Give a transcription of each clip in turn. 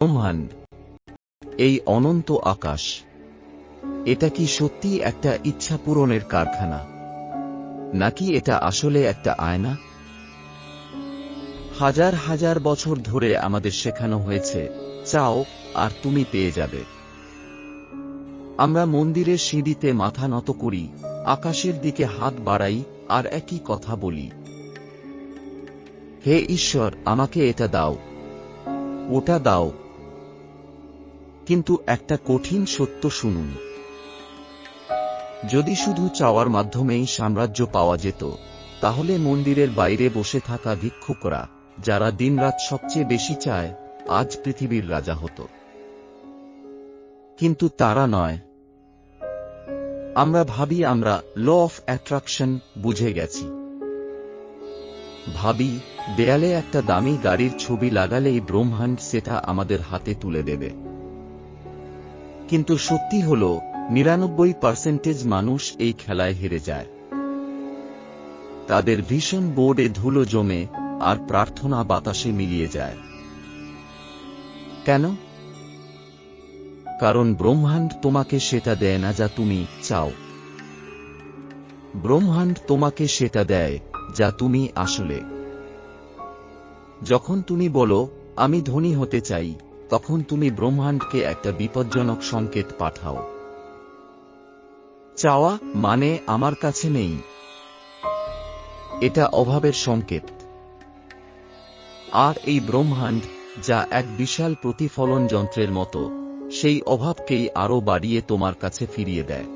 ব্রহ্মাণ্ড, এই অনন্ত আকাশ, এটা কি সত্যি একটা ইচ্ছা পূরণের কারখানা, নাকি এটা আসলে একটা আয়না? হাজার হাজার বছর ধরে আমাদের শেখানো হয়েছে, চাও আর তুমি পেয়ে যাবে। আমরা মন্দিরের সিঁড়িতে মাথা নত করি, আকাশের দিকে হাত বাড়াই, আর একই কথা বলি, হে ঈশ্বর, আমাকে এটা দাও, ওটা দাও। কিন্তু একটা কঠিন সত্য শুনুন, যদি শুধু চাওয়ার মাধ্যমেই সাম্রাজ্য পাওয়া যেত, তাহলে মন্দিরের বাইরে বসে থাকা ভিক্ষুকরা, যারা দিনরাত সবচেয়ে বেশি চায়, আজ পৃথিবীর রাজা হতো। কিন্তু তারা নয়। আমরা ভাবি আমরা ল অফ অ্যাট্রাকশন বুঝে গেছি। ভাবি দেয়ালে একটা দামি গাড়ির ছবি লাগালেই ব্রহ্মাণ্ড সেটা আমাদের হাতে তুলে দেবে। কিন্তু সত্যি হল ৯৯% মানুষ এই খেলায় হেরে যায়। তাদের ভীষণ বোর্ডে ধুলো জমে, আর প্রার্থনা বাতাসে মিলিয়ে যায়। কেন? কারণ ব্রহ্মাণ্ড তোমাকে সেটা দেয় না যা তুমি চাও। ব্রহ্মাণ্ড তোমাকে সেটা দেয় যা তুমি আসলে। যখন তুমি বলো আমি ধনী হতে চাই, তখন তুমি ব্রহ্মাণ্ডকে একটা বিপজ্জনক সংকেত পাঠাও। চাওয়া মানে আমার কাছে নেই, এটা অভাবের সংকেত। আর এই ব্রহ্মাণ্ড, যা এক বিশাল প্রতিফলন যন্ত্রের মতো, সেই অভাবকেই আরো বাড়িয়ে তোমার কাছে ফিরিয়ে দেয়।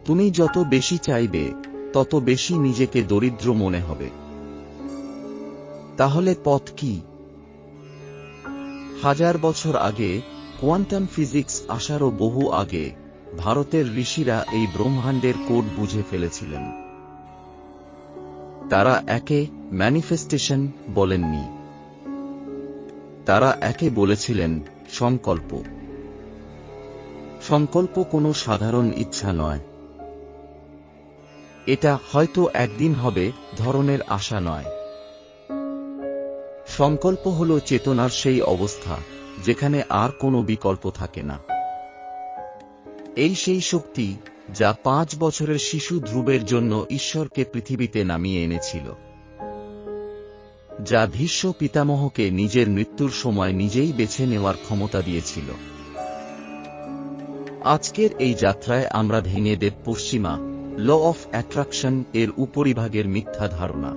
তুমি যত বেশি চাইবে, তত বেশি নিজেকে দরিদ্র মনে হবে। তাহলে পথ কি? হাজার বছর আগে, কোয়ান্টাম ফিজিক্স আসারও বহু আগে, ভারতের ঋষিরা এই ব্রহ্মাণ্ডের কোড বুঝে ফেলেছিলেন। তারা একে ম্যানিফেস্টেশন বলেননি, তারা একে বলেছিলেন সংকল্প। সংকল্প কোনো সাধারণ ইচ্ছা নয়। এটা হয়তো একদিন হবে ধরনের আশা নয়। সংকল্প হল চেতনার সেই অবস্থা, যেখানে আর কোনো বিকল্প থাকে না। এই সেই শক্তি, যা ৫ বছরের শিশু ধ্রুবের জন্য ঈশ্বরকে পৃথিবীতে নামিয়ে এনেছিল, যা ভীষ্ম পিতামহকে নিজের মৃত্যুর সময় নিজেই বেছে নেওয়ার ক্ষমতা দিয়েছিল। আজকের এই যাত্রায় আমরা ভেঙে দেব পশ্চিমা ল অফ অ্যাট্রাকশন এর উপরিভাগের মিথ্যা ধারণা।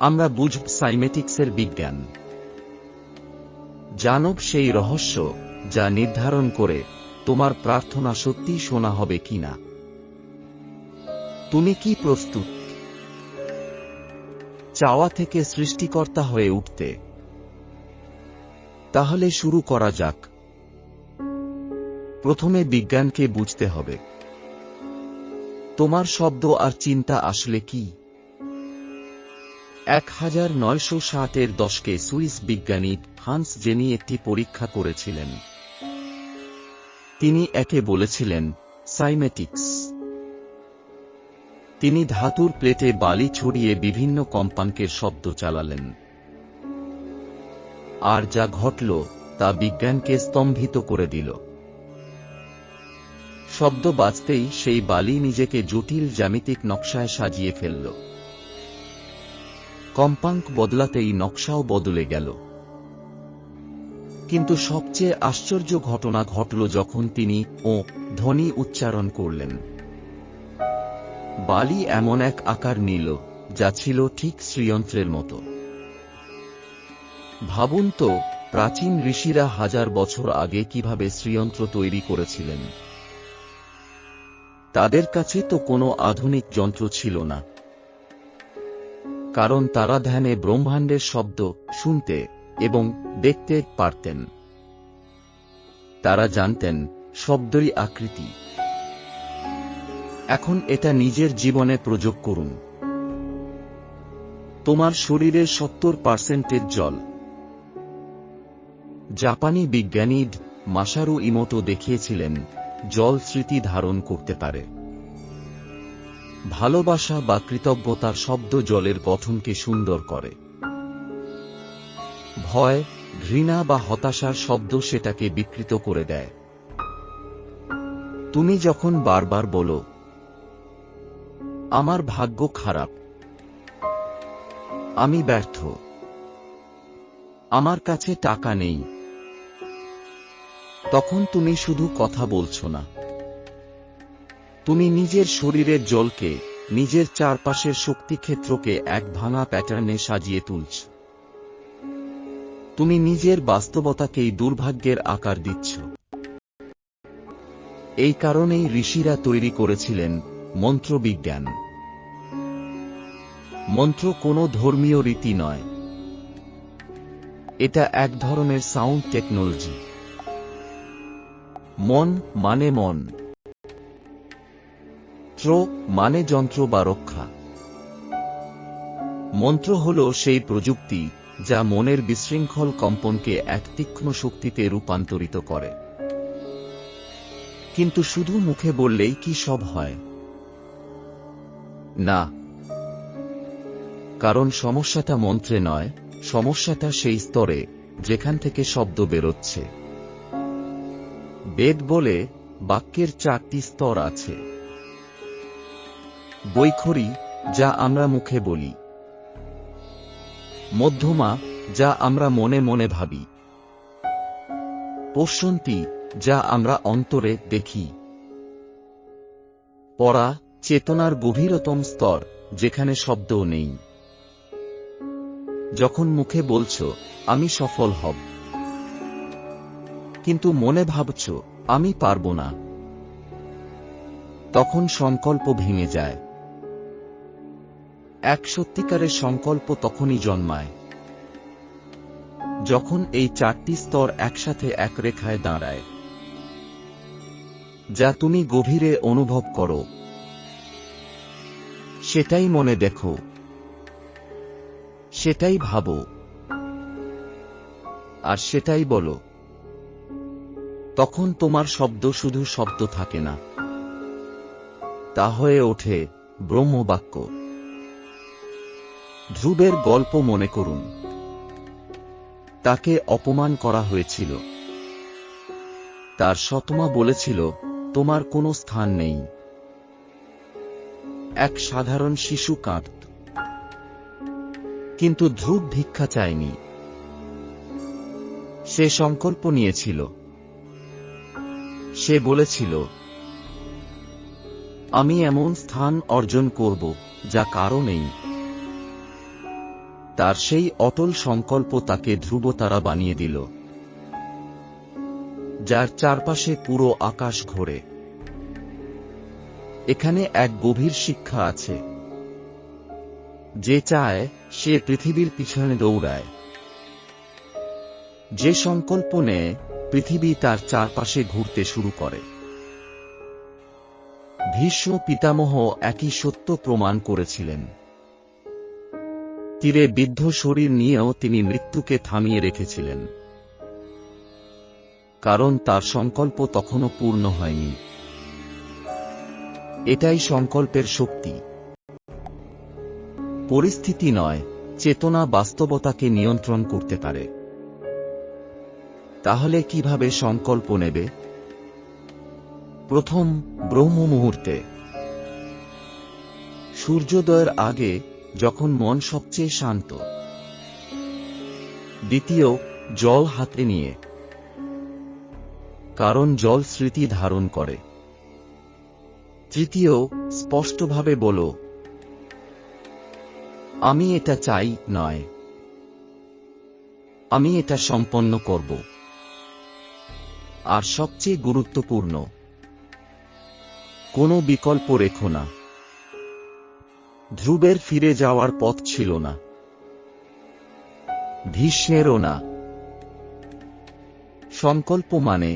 আমরা বুঝব সাইমেটিক্সের বিজ্ঞান, জানব সেই রহস্য যা নির্ধারণ করে তোমার প্রার্থনা সত্যিই শোনা হবে কিনা। তুমি কি প্রস্তুত চাওয়া থেকে সৃষ্টিকর্তা হয়ে উঠতে? তাহলে শুরু করা যাক। প্রথমে বিজ্ঞানকে বুঝতে হবে। তোমার শব্দ আর চিন্তা আসলে কি? ১৯৬০-এর দশকে সুইস বিজ্ঞানী হান্স জেনি একটি পরীক্ষা করেছিলেন। তিনি একে বলেছিলেন সাইমেটিক্স। তিনি ধাতুর প্লেটে বালি ছড়িয়ে বিভিন্ন কম্পাঙ্কের শব্দ চালালেন। আর যা ঘটল তা বিজ্ঞানকে স্তম্ভিত করে দিল। শব্দ বাজতেই সেই বালি নিজেকে জটিল জ্যামিতিক নকশায় সাজিয়ে ফেলল। কম্পাঙ্ক বদলাতেই নকশাও বদলে গেল। কিন্তু সবচেয়ে আশ্চর্য ঘটনা ঘটল যখন তিনি ও ধ্বনি উচ্চারণ করলেন। বালি এমন এক আকার নিল যা ছিল ঠিক শ্রীযন্ত্রের মতো। ভাবুন তো, প্রাচীন ঋষিরা হাজার বছর আগে কিভাবে শ্রীযন্ত্র তৈরি করেছিলেন। তাদের কাছে তো কোনো আধুনিক যন্ত্র ছিল না, কারণ তারা ধ্যানে ব্রহ্মাণ্ডের শব্দ শুনতে এবং দেখতে পারতেন। তারা জানতেন শব্দই আকৃতি। এখন এটা নিজের জীবনে প্রয়োগ করুন। তোমার শরীরের ৭০% জল। জাপানি বিজ্ঞানী মাসারু ইমোটো দেখিয়েছিলেন জল স্মৃতি ধারণ করতে পারে। ভালোবাসা বা কৃতজ্ঞতার শব্দ জলের গঠনকে সুন্দর করে। ভয়, ঘৃণা বা হতাশার শব্দ সেটাকে বিকৃত করে দেয়। তুমি যখন বারবার বলো, আমার ভাগ্য খারাপ, আমি ব্যর্থ, আমার কাছে টাকা নেই, তখন তুমি শুধু কথা বলছো না, তুমি নিজের শরীরের জলকে, নিজের চারপাশের শক্তিক্ষেত্রকে এক ভাঙা প্যাটার্নে সাজিয়ে তুলছ। তুমি নিজের বাস্তবতাকেই দুর্ভাগ্যের আকার দিচ্ছ। এই কারণেই ঋষিরা তৈরি করেছিলেন মন্ত্রবিজ্ঞান। মন্ত্র কোনো ধর্মীয় রীতি নয়, এটা এক ধরনের সাউন্ড টেকনোলজি। মন মানে মন, ত্র মানে যন্ত্র বা রক্ষা। মন্ত্র হল সেই প্রযুক্তি যা মনের বিশৃঙ্খল কম্পনকে এক তীক্ষ্ণ শক্তিতে রূপান্তরিত করে। কিন্তু শুধু মুখে বললেই কি সব হয়? না, কারণ সমস্যাটা মন্ত্রে নয়, সমস্যাটা সেই স্তরে যেখান থেকে শব্দ বেরোচ্ছে। বেদ বলে বাক্যের 4টি স্তর আছে। বৈখরি, যা আমরা মুখে বলি; মধ্যমা, যা আমরা মনে মনে ভাবি; পশ্যন্তী, যা আমরা অন্তরে দেখি; পরা, চেতনার গভীরতম স্তর, যেখানে শব্দও নেই। যখন মুখে বলছো আমি সফল হব, কিন্তু মনে ভাবছো আমি পারবো না, তখন সংকল্প ভেঙে যায়। এক সত্যিকারের সংকল্প তখনই জন্মায় যখন এই 4টি স্তর একসাথে এক রেখায় দাঁড়ায়। যা তুমি গভীরে অনুভব করো, সেটাই মনে দেখো, সেটাই ভাবো, আর সেটাই বলো। তখন তোমার শব্দ শুধু শব্দ থাকে না, তা হয়ে ওঠে ব্রহ্মবাক্য। ধ্রুবের গল্প মনে করুন। তাকে অপমান করা হয়েছিল। তার সৎমা বলেছিল, তোমার কোনো স্থান নেই। এক সাধারণ শিশু কাঁদত, কিন্তু ধ্রুব ভিক্ষা চায়নি। সে সংকল্প নিয়েছিল। সে বলেছিল, আমি এমন স্থান অর্জন করব যা কারো নেই। তার সেই অটল সংকল্প তাকে ধ্রুবতারা বানিয়ে দিল, যার চারপাশে পুরো আকাশ ঘোরে। এখানে এক গভীর শিক্ষা আছে। যে চায় সে পৃথিবীর পিছনে দৌড়ায়। যে সংকল্প নেয়, পৃথিবী তার চারপাশে ঘুরতে শুরু করে। ভীষ্ম পিতামহ একই সত্য প্রমাণ করেছিলেন। তীরে বিদ্ধ শরীর নিয়েও তিনি মৃত্যুকে থামিয়ে রেখেছিলেন, কারণ তার সংকল্প তখনও পূর্ণ হয়নি। এটাই সংকল্পের শক্তি। পরিস্থিতি নয়, চেতনা বাস্তবতাকে নিয়ন্ত্রণ করতে পারে। তাহলে কিভাবে সংকল্প নেবে? প্রথম, ব্রহ্ম মুহূর্তে, সূর্যোদয়ের আগে, যখন মন সবচেয়ে শান্ত। দ্বিতীয়, জল হাতে নিয়ে, কারণ জল স্মৃতি ধারণ করে। তৃতীয়, স্পষ্টভাবে বলো, আমি এটা চাই নয়, আমি এটা সম্পন্ন করব। আর সবচেয়ে গুরুত্বপূর্ণ, কোনো বিকল্প রেখো না। ধ্রুবের ফিরে যাওয়ার পথ ছিল না, ভীষ্মেরও না। সংকল্প মানে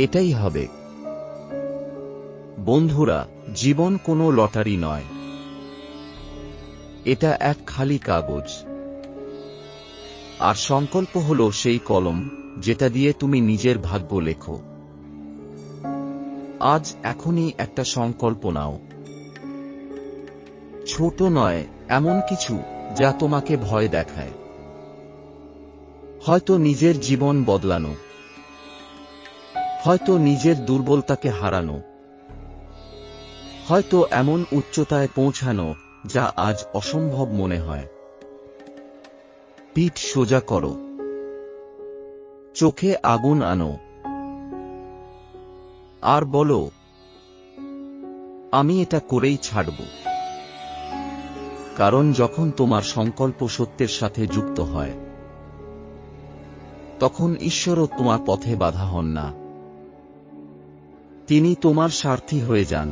এটাই হবে। বন্ধুরা, জীবন কোনো লটারি নয়। এটা এক খালি কাগজ। আর সংকল্প হলো সেই কলম যেটা দিয়ে তুমি নিজের ভাগ্য লেখো। আজ এখনই একটা সংকল্প নাও। ছোট নয়, এমন কিছু যা তোমাকে ভয় দেখায়। হয়তো নিজের জীবন বদলানো, হয়তো নিজের দুর্বলতাকে হারানো, হয়তো এমন উচ্চতায় পৌঁছানো যা আজ অসম্ভব মনে হয়। পিঠ সোজা করো, চোখে আগুন আনো, আর বলো, আমি এটা করেই ছাড়ব। কারণ যখন তোমার সংকল্প সত্যের সাথে যুক্ত হয়, তখন ঈশ্বরও তোমার পথে বাধা হন না, তিনি তোমার সারথি হয়ে যান।